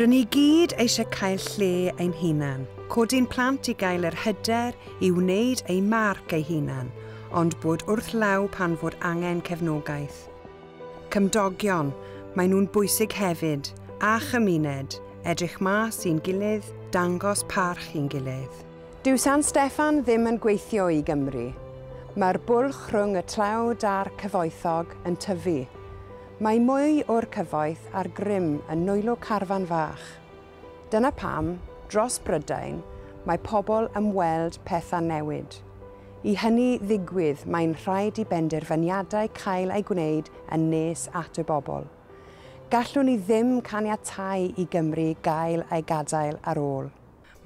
Rydyn ni gyd eisiau cael lle ein hunan, codi'n plant i gael yr hyder i wneud ei marc ei hunan, ond bod wrth law pan fod angen cefnogaeth. Cymdogion, maen nhw'n bwysig hefyd, a chymuned, edrych mas i'n gilydd, dangos parch i'n gilydd. Dyw San Steffan ddim yn gweithio i Gymru. Mae'r bwlch rhwng y tlawd a'r cyfoethog yn tyfu. Mae mwy o'r cyfoeth a'r grym yn nwylo carfan fach. Dyna pam, dros Brydain, mae pobl ymweld pethau newid. I hynny ddigwydd, mae'n rhaid i benderfyniadau cael ei gwneud yn nes at y bobl. Gallwn ni ddim caniatáu i Gymru gael ei gadael ar ôl.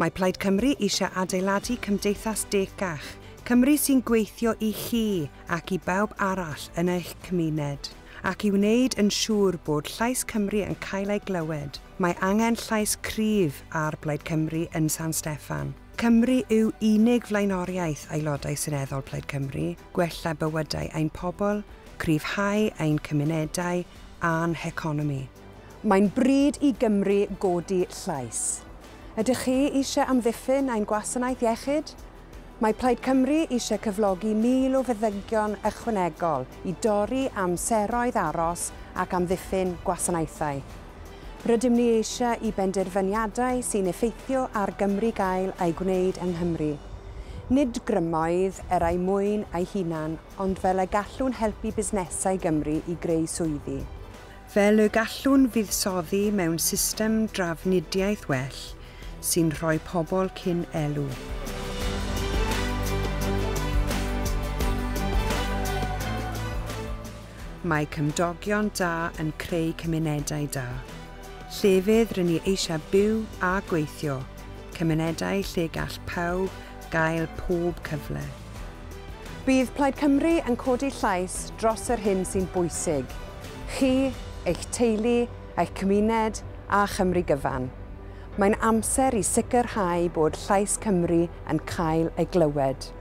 Mae Plaid Cymru eisiau adeiladu cymdeithas decach, Cymru sy'n gweithio i chi ac i bawb arall yn eich cymuned, ac i wneud yn siŵr bod llais Cymru yn cael ei glywed. Mae angen llais cryf ar Plaid Cymru yn San Steffan. Cymru yw unig flaenoriaeth aelodau Seneddol Plaid Cymru, gwella bywydau ein pobl, cryfhau ein cymunedau a'n heconomi. Mae'n bryd i Gymru godi llais. Ydych chi eisiau amddiffyn ein gwasanaeth iechyd? Mae Plaid Cymru eisiau cyflogi 1,000 o feddygion ychwanegol i dorri amseroedd aros ac amddiffyn gwasanaethau. Rydym ni eisiau i benderfyniadau sy'n effeithio ar Gymru gael ei gwneud yng Nghymru. Nid grymoedd ei mwyn ei hunan, ond fel y gallwn helpu busnesau Gymru i greu swyddi. Fel y gallwn fuddsoddi mewn system drafnidiaeth well sy'n rhoi pobl cyn elw. Mae cymdogion da yn creu cymunedau da. Llefydd rydyn ni eisiau byw a gweithio, cymunedau lle gall pawb gael pob cyfle. Bydd Plaid Cymru yn codi llais dros yr hyn sy'n bwysig. Chi, eich teulu, eich cymuned a Chymru gyfan. Mae'n amser i sicrhau bod llais Cymru yn cael ei glywed.